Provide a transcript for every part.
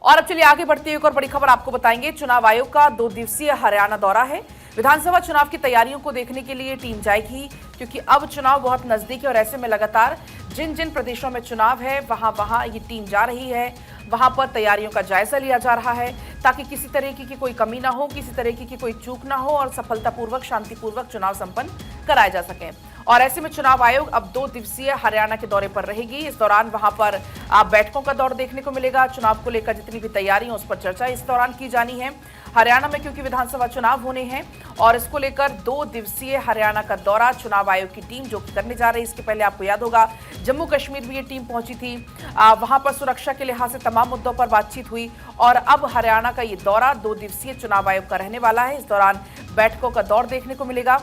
और अब चलिए आगे बढ़ते हुए एक और बड़ी खबर आपको बताएंगे। चुनाव आयोग का 2 दिवसीय हरियाणा दौरा है। विधानसभा चुनाव की तैयारियों को देखने के लिए टीम जाएगी, क्योंकि अब चुनाव बहुत नजदीक है और ऐसे में लगातार जिन जिन प्रदेशों में चुनाव है वहां ये टीम जा रही है। वहां पर तैयारियों का जायजा लिया जा रहा है ताकि किसी तरीके की कोई कमी ना हो, किसी तरीके की कोई चूक ना हो और सफलतापूर्वक शांतिपूर्वक चुनाव संपन्न कराए जा सके। और ऐसे में चुनाव आयोग अब 2 दिवसीय हरियाणा के दौरे पर रहेगी। इस दौरान वहां पर बैठकों का दौर देखने को मिलेगा। चुनाव को लेकर जितनी भी तैयारी है उस पर चर्चा इस दौरान की जानी है। हरियाणा में क्योंकि विधानसभा चुनाव होने हैं और इसको लेकर 2 दिवसीय हरियाणा का दौरा चुनाव आयोग की टीम जो करने जा रही है। इसके पहले आपको याद होगा जम्मू कश्मीर में ये टीम पहुंची थी, वहां पर सुरक्षा के लिहाज से तमाम मुद्दों पर बातचीत हुई और अब हरियाणा का ये दौरा 2 दिवसीय चुनाव आयोग का रहने वाला है। इस दौरान बैठकों का दौर देखने को मिलेगा।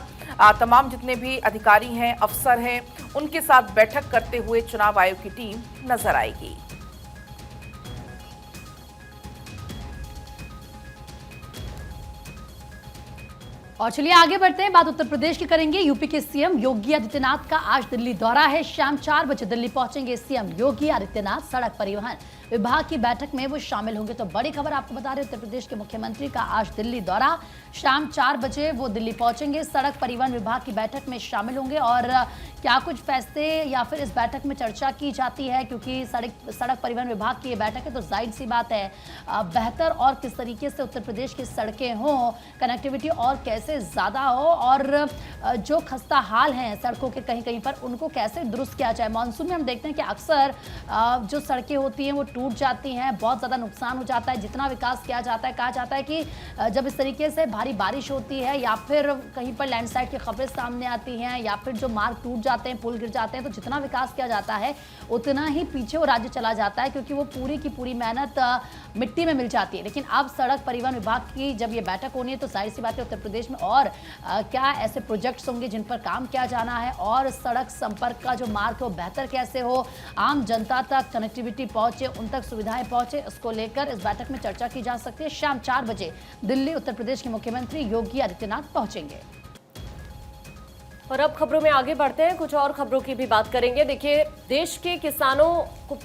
तमाम जितने भी अधिकारी हैं, अफसर हैं, उनके साथ बैठक करते हुए चुनाव आयोग की टीम नजर आएगी। और चलिए आगे बढ़ते हैं, बात उत्तर प्रदेश की करेंगे। यूपी के सीएम योगी आदित्यनाथ का आज दिल्ली दौरा है। शाम 4 बजे दिल्ली पहुंचेंगे सीएम योगी आदित्यनाथ। सड़क परिवहन विभाग की बैठक में वो शामिल होंगे। तो बड़ी खबर आपको बता रहे, उत्तर प्रदेश के मुख्यमंत्री का आज दिल्ली दौरा। शाम 4 बजे वो दिल्ली पहुंचेंगे, सड़क परिवहन विभाग की बैठक में शामिल होंगे। और क्या कुछ फैसले या फिर इस बैठक में चर्चा की जाती है, क्योंकि सड़क परिवहन विभाग की ये बैठक है तो जाहिर सी बात है बेहतर और किस तरीके से उत्तर प्रदेश की सड़कें हों, कनेक्टिविटी और कैसे ज़्यादा हो और जो खस्ता हाल हैं सड़कों के कहीं कहीं पर उनको कैसे दुरुस्त किया जाए। मानसून में हम देखते हैं कि अक्सर जो सड़कें होती हैं वो टूट जाती हैं, बहुत ज़्यादा नुकसान हो जाता है। जितना विकास किया जाता है, कहा जाता है कि जब इस तरीके से भारी बारिश होती है या फिर कहीं पर लैंडस्लाइड की खबरें सामने आती हैं या फिर जो मार्ग टूट जाते हैं, पुल गिर जाते हैं, तो जितना विकास किया जाता है उतना ही पीछे वो राज्य चला जाता है, क्योंकि वो पूरी की पूरी मेहनत मिट्टी में मिल जाती है। लेकिन अब सड़क परिवहन विभाग की जब ये बैठक होनी है तो जाहिर सी बात है उत्तर प्रदेश में और क्या ऐसे प्रोजेक्ट्स होंगे जिन पर काम किया जाना है और सड़क संपर्क का जो मार्ग है वो बेहतर कैसे हो, आम जनता तक कनेक्टिविटी पहुंचे, उन तक सुविधाएं पहुंचे, इसको लेकर इस बैठक में चर्चा की जा सकती है। शाम 4 बजे दिल्ली उत्तर प्रदेश के मुख्यमंत्री योगी आदित्यनाथ पहुंचेंगे। और अब खबरों में आगे बढ़ते हैं, कुछ और खबरों की भी बात करेंगे। देखिए, देश के किसानों को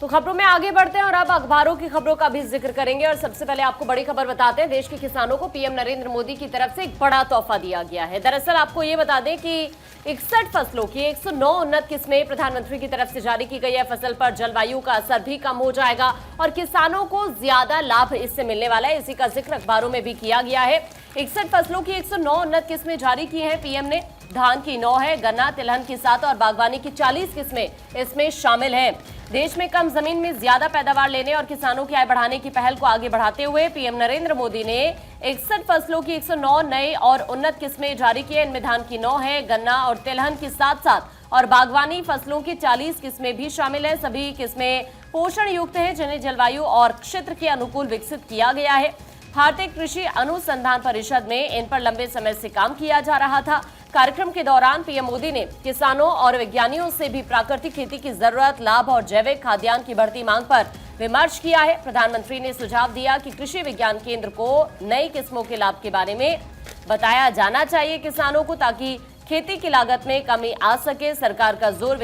तो खबरों में आगे बढ़ते हैं और अब अखबारों की खबरों का भी जिक्र करेंगे। और सबसे पहले आपको बड़ी खबर बताते हैं, देश के किसानों को पीएम नरेंद्र मोदी की तरफ से एक बड़ा तोहफा दिया गया है। दरअसल आपको ये बता दें कि 61 फसलों की 109 उन्नत किस्में प्रधानमंत्री की तरफ से जारी की गई है। फसल पर जलवायु का असर भी कम हो जाएगा और किसानों को ज्यादा लाभ इससे मिलने वाला है। इसी का जिक्र अखबारों में भी किया गया है। 61 फसलों की 109 उन्नत किस्में जारी की हैं पीएम ने। धान की 9 है, गन्ना तिलहन की 7 और बागवानी की 40 किस्में इसमें शामिल हैं। देश में कम जमीन में ज्यादा पैदावार लेने और किसानों की आय बढ़ाने की पहल को आगे बढ़ाते हुए पीएम नरेंद्र मोदी ने 61 फसलों की 109 नए और उन्नत किस्में जारी की है। इनमें धान की 9 है, गन्ना और तिलहन की 7 और बागवानी फसलों की 40 किस्में भी शामिल हैं। सभी किस्में पोषण युक्त हैं, जिन्हें जलवायु और क्षेत्र के अनुकूल विकसित किया गया है। भारतीय कृषि अनुसंधान परिषद में इन पर लंबे समय से काम किया जा रहा था। कार्यक्रम के दौरान पीएम मोदी ने किसानों और वैज्ञानिकों से भी प्राकृतिक खेती की जरूरत, लाभ और जैविक खाद्यान्न की बढ़ती मांग पर विमर्श किया है। प्रधानमंत्री ने सुझाव दिया कि कृषि विज्ञान केंद्र को नई किस्मों के लाभ के बारे में बताया जाना चाहिए किसानों को, ताकि खेती की लागत में कमी आ सके। सरकार का जोर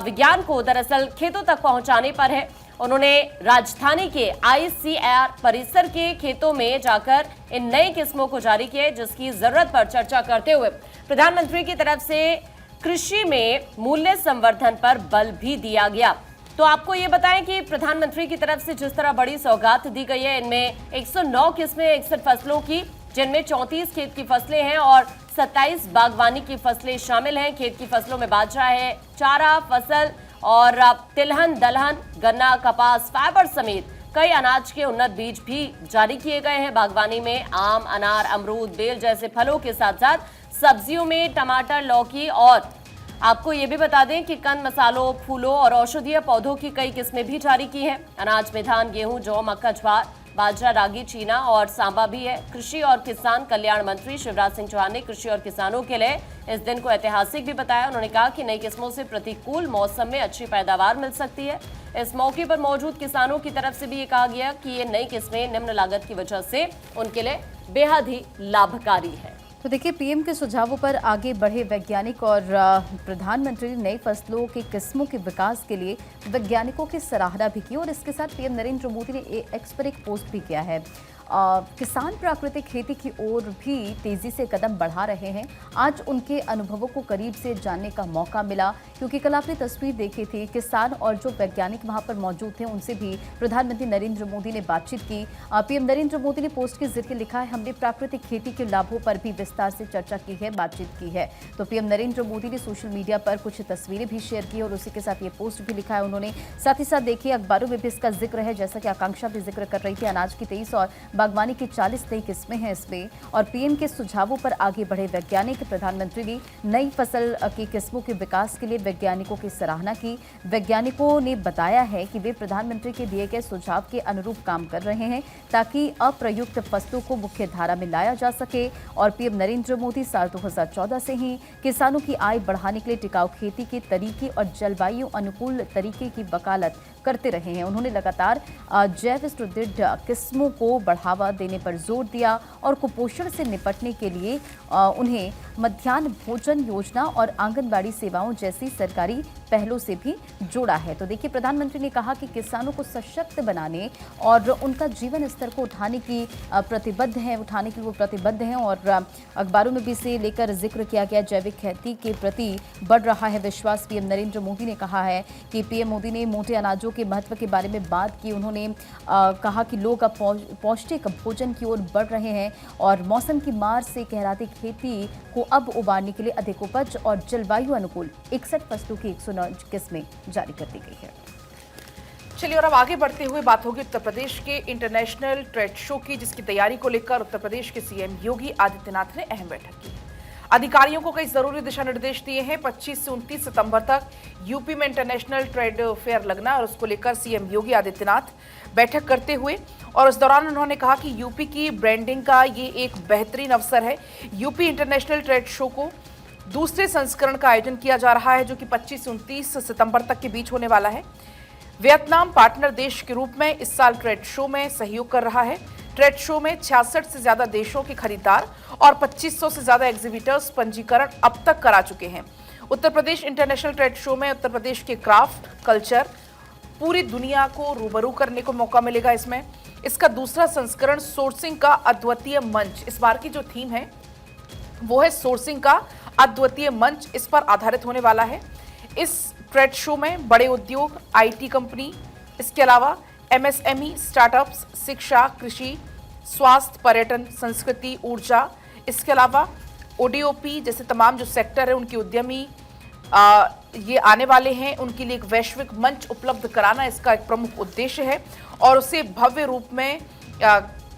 विज्ञान को दरअसल खेतों तक पहुंचाने पर है। उन्होंने राजधानी के आईसीएआर परिसर के खेतों में जाकर इन नई किस्मों को जारी किया, जिसकी जरूरत पर चर्चा करते हुए प्रधानमंत्री की तरफ से कृषि में मूल्य संवर्धन पर बल भी दिया गया। तो आपको ये बताएं कि प्रधानमंत्री की तरफ से जिस तरह बड़ी सौगात दी गई है, इनमें 109 किस्में 61 फसलों की, जिनमें 34 खेत की फसलें हैं और 27 बागवानी की फसलें शामिल हैं। खेत की फसलों में बाजरा है, चारा फसल और तिलहन, दलहन, गन्ना, कपास, फाइबर समेत कई अनाज के उन्नत बीज भी जारी किए गए हैं। बागवानी में आम, अनार, अमरूद, बेल जैसे फलों के साथ साथ सब्जियों में टमाटर, लौकी और आपको ये भी बता दें कि कंद, मसालों, फूलों और औषधीय पौधों की कई किस्में भी जारी की हैं। अनाज में धान, गेहूं, जौ, मक्का, ज्वार, बाजरा, रागी, चीना और सांबा भी है। कृषि और किसान कल्याण मंत्री शिवराज सिंह चौहान ने कृषि और किसानों के लिए इस दिन को ऐतिहासिक भी बताया। उन्होंने कहा कि नई किस्मों से प्रतिकूल मौसम में अच्छी पैदावार मिल सकती है। इस मौके पर मौजूद किसानों की तरफ से भी ये कहा गया कि ये नई किस्में निम्न लागत की वजह से उनके लिए बेहद ही लाभकारी है। तो देखिए, पीएम के सुझावों पर आगे बढ़े वैज्ञानिक और प्रधानमंत्री ने नई फसलों की किस्मों के विकास के लिए वैज्ञानिकों की सराहना भी की और इसके साथ पीएम नरेंद्र मोदी ने एक्स पर एक पोस्ट भी किया है। किसान प्राकृतिक खेती की ओर भी तेजी से कदम बढ़ा रहे हैं। आज उनके अनुभवों को करीब से जानने का मौका मिला, क्योंकि कल आपने तस्वीर देखी थी, किसान और जो वैज्ञानिक वहां पर मौजूद थे उनसे भी प्रधानमंत्री नरेंद्र मोदी ने बातचीत की। पीएम नरेंद्र मोदी ने पोस्ट के जरिए लिखा है, हमने प्राकृतिक खेती के लाभों पर भी विस्तार से चर्चा की है, बातचीत की है। तो पीएम नरेंद्र मोदी ने सोशल मीडिया पर कुछ तस्वीरें भी शेयर की और उसी के साथ ये पोस्ट भी लिखा है उन्होंने। साथ ही साथ देखिए, अखबारों में भी इसका जिक्र है, जैसा कि आकांक्षा भी जिक्र कर रही थी। अनाज की 23 और बागवानी की 40 नई किस्में हैं इसमें। और पीएम के सुझावों पर आगे बढ़े वैज्ञानिक, प्रधानमंत्री ने नई फसल की किस्मों के विकास के लिए वैज्ञानिकों की सराहना की। वैज्ञानिकों ने बताया है कि वे प्रधानमंत्री के दिए गए सुझाव के अनुरूप काम कर रहे हैं ताकि अप्रयुक्त फसलों को मुख्य धारा में लाया जा सके। और पीएम नरेंद्र मोदी साल 2014 से ही किसानों की आय बढ़ाने के लिए टिकाऊ खेती के तरीके और जलवायु अनुकूल तरीके की वकालत करते रहे हैं। उन्होंने लगातार जैव सुदृढ़ किस्मों को बढ़ावा देने पर जोर दिया और कुपोषण से निपटने के लिए उन्हें मध्याह्न भोजन योजना और आंगनबाड़ी सेवाओं जैसी सरकारी पहलों से भी जोड़ा है। तो देखिए, प्रधानमंत्री ने कहा कि किसानों को सशक्त बनाने और उनका जीवन स्तर को उठाने के लिए वो प्रतिबद्ध हैं। और अखबारों में भी इसे लेकर जिक्र किया गया। जैविक खेती के प्रति बढ़ रहा है विश्वास। पीएम नरेंद्र मोदी ने कहा है कि पीएम मोदी ने मोटे अनाजों के महत्व के बारे में बात की। उन्होंने कहा कि लोग अब पौष्टिक भोजन की ओर बढ़ रहे हैं और मौसम की मार से कहराती खेती को अब उबारने के लिए अधिक उपज और जलवायु अनुकूल 61 फसलों की 109 किस्में जारी कर दी गई है। चलिए, और अब आगे बढ़ते हुए बात होगी उत्तर प्रदेश के इंटरनेशनल ट्रेड शो की, जिसकी तैयारी को लेकर उत्तर प्रदेश के सीएम योगी आदित्यनाथ ने अहम बैठक की। अधिकारियों को कई जरूरी दिशा निर्देश दिए हैं। 25 से 29 सितंबर तक यूपी में इंटरनेशनल ट्रेड फेयर लगना और उसको लेकर सीएम योगी आदित्यनाथ बैठक करते हुए, और इस दौरान उन्होंने कहा कि यूपी की ब्रांडिंग का ये एक बेहतरीन अवसर है। यूपी इंटरनेशनल ट्रेड शो को दूसरे संस्करण का आयोजन किया जा रहा है, जो कि 25 से 29 सितंबर तक के बीच होने वाला है। वियतनाम पार्टनर देश के रूप में इस साल ट्रेड शो में सहयोग कर रहा है। ट्रेड शो में 66 से ज्यादा देशों के खरीदार और 2500 से ज्यादा एग्जीबिटर्स पंजीकरण अब तक करा चुके हैं। Uttar Pradesh international trade show में उत्तर प्रदेश के क्राफ्ट कल्चर पूरी दुनिया को रूबरू करने को मौका मिलेगा। इसमें इसका दूसरा संस्करण सोर्सिंग का अद्वितीय मंच, इस बार की जो थीम है वो है सोर्सिंग का अद्वितीय मंच, इस पर आधारित होने वाला है। इस ट्रेड शो में बड़े उद्योग, आईटी कंपनी, इसके अलावा एमएसएमई, स्टार्टअप्स, शिक्षा, कृषि, स्वास्थ्य, पर्यटन, संस्कृति, ऊर्जा, इसके अलावा ओडीओपी जैसे तमाम जो सेक्टर है उनके उद्यमी ये आने वाले हैं। उनके लिए एक वैश्विक मंच उपलब्ध कराना इसका एक प्रमुख उद्देश्य है और उसे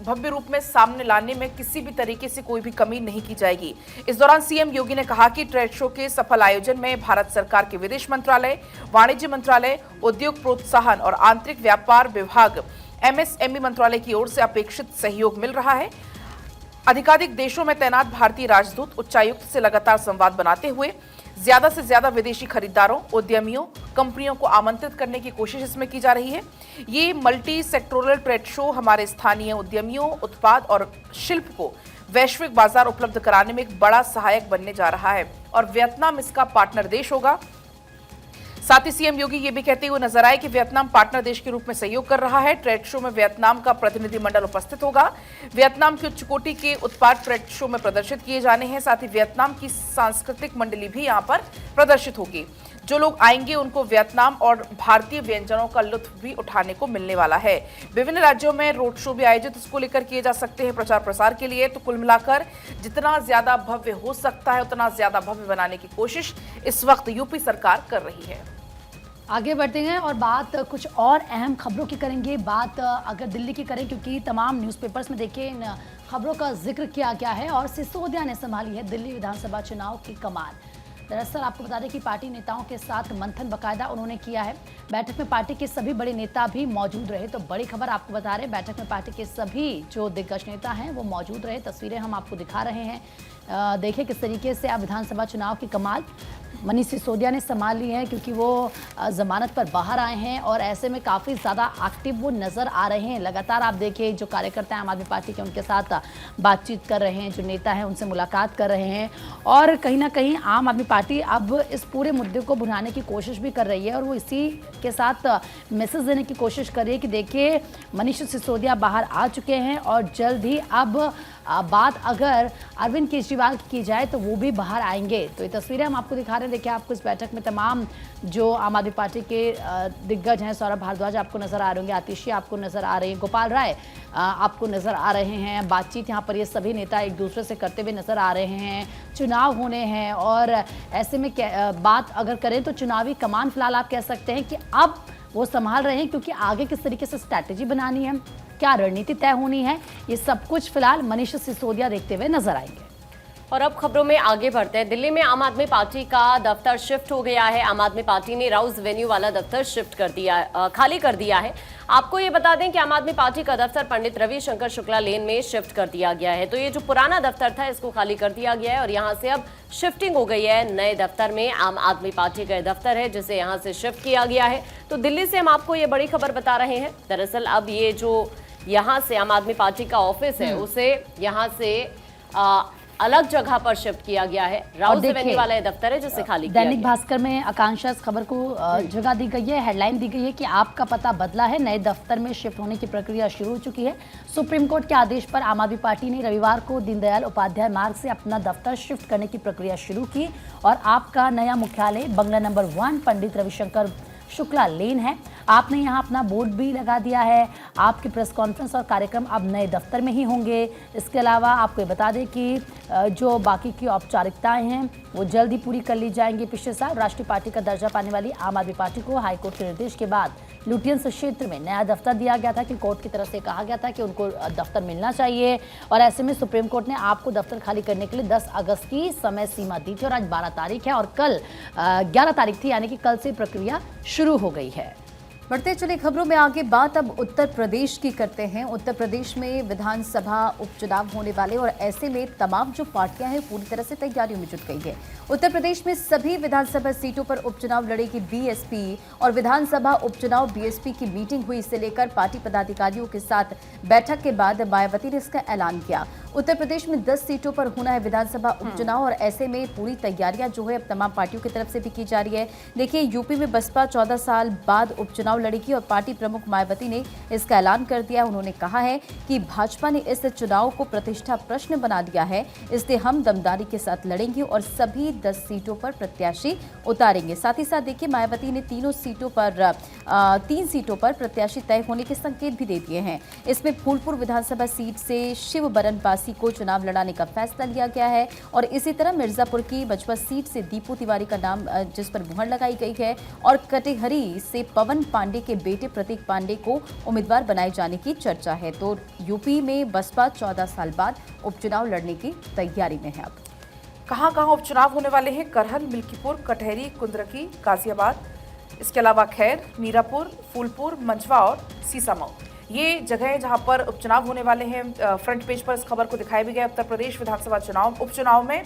भव्य रूप में सामने लाने में किसी भी तरीके से कोई भी कमी नहीं की जाएगी। इस दौरान सीएम योगी ने कहा कि ट्रेड शो के सफल आयोजन में भारत सरकार के विदेश मंत्रालय, वाणिज्य मंत्रालय, उद्योग प्रोत्साहन और आंतरिक व्यापार विभाग एमएसएमई मंत्रालय की ओर से अपेक्षित सहयोग मिल रहा है। अधिकाधिक देशों में तैनात भारतीय राजदूत, उच्चायुक्त से लगातार संवाद बनाते हुए ज्यादा से ज्यादा विदेशी खरीदारों, उद्यमियों, कंपनियों को आमंत्रित करने की कोशिश इसमें की जा रही है। ये मल्टी सेक्टोरल ट्रेड शो हमारे स्थानीय उद्यमियों, उत्पाद और शिल्प को वैश्विक बाजार उपलब्ध कराने में एक बड़ा सहायक बनने जा रहा है और वियतनाम इसका पार्टनर देश होगा। साथ ही सीएम योगी ये भी कहते हुए नजर आए कि वियतनाम पार्टनर देश के रूप में सहयोग कर रहा है। ट्रेड शो में वियतनाम का प्रतिनिधिमंडल उपस्थित होगा। वियतनाम की उच्च कोटि के उत्पाद ट्रेड शो में प्रदर्शित किए जाने हैं। साथ ही वियतनाम की सांस्कृतिक मंडली भी यहाँ पर प्रदर्शित होगी। जो लोग आएंगे उनको वियतनाम और भारतीय व्यंजनों का लुत्फ भी उठाने को मिलने वाला है। विभिन्न राज्यों में रोड शो भी आयोजित इसको लेकर किए जा सकते हैं प्रचार प्रसार के लिए। तो कुल मिलाकर जितना ज्यादा भव्य हो सकता है उतना ज्यादा भव्य बनाने की कोशिश इस वक्त यूपी सरकार कर रही है। आगे बढ़ते हैं और बात कुछ और अहम खबरों की करेंगे। बात अगर दिल्ली की करें, क्योंकि तमाम न्यूज़पेपर्स में देखिए इन खबरों का जिक्र किया गया है और सिसोदिया ने संभाली है दिल्ली विधानसभा चुनाव की कमान। दरअसल आपको बता दें कि पार्टी नेताओं के साथ मंथन बाकायदा उन्होंने किया है। बैठक में पार्टी के सभी बड़े नेता भी मौजूद रहे। तो बड़ी खबर आपको बता रहे हैं, बैठक में पार्टी के सभी जो दिग्गज नेता हैं वो मौजूद रहे। तस्वीरें हम आपको दिखा रहे हैं। देखिए किस तरीके से अब विधानसभा चुनाव की कमाल मनीष सिसोदिया ने संभाल ली है, क्योंकि वो जमानत पर बाहर आए हैं और ऐसे में काफ़ी ज़्यादा एक्टिव वो नज़र आ रहे हैं। लगातार आप देखिए जो कार्यकर्ता हैं आम आदमी पार्टी के, उनके साथ बातचीत कर रहे हैं, जो नेता हैं उनसे मुलाकात कर रहे हैं और कहीं ना कहीं आम आदमी पार्टी अब इस पूरे मुद्दे को भुनाने की कोशिश भी कर रही है और वो इसी के साथ मैसेज देने की कोशिश कर रही है कि देखिए मनीष सिसोदिया बाहर आ चुके हैं और जल्द ही अब बात अगर अरविंद केजरीवाल की जाए तो वो भी बाहर आएंगे। तो ये तस्वीरें हम आपको दिखा रहे हैं। देखिए आपको इस बैठक में तमाम जो आम आदमी पार्टी के दिग्गज हैं, सौरभ भारद्वाज आपको नजर आ रहे होंगे, आतिशी आपको नजर आ रहे हैं, गोपाल राय आपको नजर आ रहे हैं। बातचीत यहाँ पर ये सभी नेता एक दूसरे से करते हुए नजर आ रहे हैं। चुनाव होने हैं और ऐसे में बात अगर करें तो चुनावी कमान फिलहाल आप कह सकते हैं कि अब वो संभाल रहे हैं, क्योंकि आगे किस तरीके से स्ट्रैटेजी बनानी है, क्या रणनीति तय होनी है, ये सब कुछ फिलहाल मनीष सिसोदिया देखते हुए नजर आएंगे। और अब खबरों में आगे बढ़ते हैं। दिल्ली में आम आदमी पार्टी का दफ्तर शिफ्ट हो गया है। आम आदमी पार्टी ने राउज वेन्यू वाला दफ्तर शिफ्ट कर दिया, खाली कर दिया है। आपको ये बता दें कि आम आदमी पार्टी का दफ्तर पंडित रविशंकर शुक्ला लेन में शिफ्ट कर दिया गया है। तो ये जो पुराना दफ्तर था इसको खाली कर दिया गया है और यहाँ से अब शिफ्टिंग हो गई है नए दफ्तर में। आम आदमी पार्टी का दफ्तर है जिसे यहाँ से शिफ्ट किया गया है। तो दिल्ली से हम आपको ये बड़ी खबर बता रहे हैं। दरअसल अब ये जो यहाँ से आम आदमी पार्टी का ऑफिस है उसे यहाँ से अलग जगह पर शिफ्ट किया गया है। राउज वेन्यू वाला दफ्तर है जिसे खाली किया गया। दैनिक भास्कर में आकांक्षा इस खबर को जगह दी गई है, हेडलाइन दी गई है कि आपका पता बदला है, नए दफ्तर में शिफ्ट होने की प्रक्रिया शुरू हो चुकी है। सुप्रीम कोर्ट के आदेश पर आम आदमी पार्टी ने रविवार को दीनदयाल उपाध्याय मार्ग से अपना दफ्तर शिफ्ट करने की प्रक्रिया शुरू की और आपका नया मुख्यालय बंगला नंबर 1 पंडित रविशंकर शुक्ला लेन है। आपने यहाँ अपना बोर्ड भी लगा दिया है। आपके प्रेस कॉन्फ्रेंस और कार्यक्रम अब नए दफ्तर में ही होंगे। इसके अलावा आपको ये बता दें कि जो बाकी की औपचारिकताएं हैं वो जल्द ही पूरी कर ली जाएंगी। पिछले साल राष्ट्रीय पार्टी का दर्जा पाने वाली आम आदमी पार्टी को हाईकोर्ट के निर्देश के बाद लुटियंस क्षेत्र में नया दफ्तर दिया गया था कि कोर्ट की तरफ से कहा गया था कि उनको दफ्तर मिलना चाहिए और ऐसे में सुप्रीम कोर्ट ने आपको दफ्तर खाली करने के लिए 10 अगस्त की समय सीमा दी थी और आज 12 तारीख है और कल 11 तारीख थी, यानी कि कल से प्रक्रिया शुरू हो गई है। बढ़ते चले खबरों में आगे, बात अब उत्तर प्रदेश की करते हैं। उत्तर प्रदेश में विधानसभा उपचुनाव होने वाले और ऐसे में तमाम जो पार्टियां हैं पूरी तरह से तैयारियों में जुट गई है। उत्तर प्रदेश में सभी विधानसभा सीटों पर उपचुनाव लड़ेगी बीएसपी और विधानसभा उपचुनाव बीएसपी की मीटिंग हुई। इसे लेकर पार्टी पदाधिकारियों के साथ बैठक के बाद मायावती ने इसका ऐलान किया। उत्तर प्रदेश में 10 सीटों पर होना है विधानसभा उपचुनाव और ऐसे में पूरी तैयारियां जो है अब तमाम पार्टियों की तरफ से भी की जा रही है। देखिए यूपी में बसपा 14 साल बाद उपचुनाव लड़ेगी और पार्टी प्रमुख मायावती ने इसका ऐलान कर दिया। उन्होंने कहा है कि भाजपा ने इस चुनाव को प्रतिष्ठा प्रश्न बना दिया है, इसलिए हम दमदारी के साथ लड़ेंगे और सभी 10 सीटों पर प्रत्याशी उतारेंगे। साथ ही साथ देखिए मायावती ने 3 सीटों पर प्रत्याशी तय होने के संकेत भी दे दिए हैं। इसमें फूलपुर विधानसभा सीट से शिव बरन पासी को चुनाव लड़ाने का फैसला लिया गया है और इसी तरह मिर्जापुर की बचपा सीट से दीपू तिवारी का नाम जिस पर मुहर लगाई गई है और कटेहरी से पवन पांडे के बेटे प्रतीक पांडे को उम्मीदवार बनाए जाने की चर्चा है। तो यूपी में बसपा 14 साल बाद उपचुनाव लड़ने की तैयारी में है। अब कहां उपचुनाव होने वाले हैं? करहल, मिल्कीपुर, कटहरी, कुंद्रकी, गाजियाबाद, इसके अलावा खैर, मीरापुर, फूलपुर, मंझवा और सीसामऊ, ये जगह जहां पर उपचुनाव होने वाले हैं। फ्रंट पेज पर इस खबर को दिखाया भी गया। उत्तर प्रदेश विधानसभा उपचुनाव में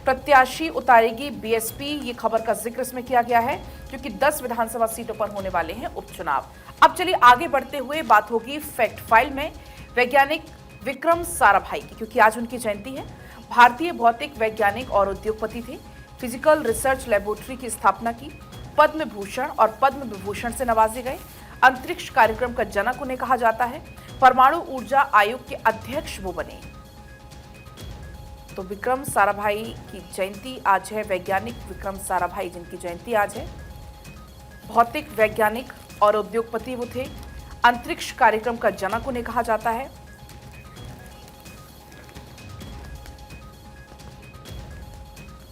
प्रत्याशी उतारेगी बीएसपी, ये खबर का जिक्र इसमें किया गया है क्योंकि 10 विधानसभा सीटों पर होने वाले हैं उपचुनाव। अब चलिए आगे बढ़ते हुए बात होगी फैक्ट फाइल में वैज्ञानिक विक्रम साराभाई की, क्योंकि आज उनकी जयंती है। भारतीय भौतिक वैज्ञानिक और उद्योगपति थे। फिजिकल रिसर्च लेबोरेटरी की स्थापना की। पद्म भूषण और पद्म विभूषण से नवाजे गए। अंतरिक्ष कार्यक्रम का जनक उन्हें कहा जाता है। परमाणु ऊर्जा आयोग के अध्यक्ष वो बने। तो विक्रम साराभाई की जयंती आज है। वैज्ञानिक विक्रम साराभाई जिनकी जयंती आज है। भौतिक वैज्ञानिक और उद्योगपति वो थे। अंतरिक्ष कार्यक्रम का जनक उन्हें कहा जाता है।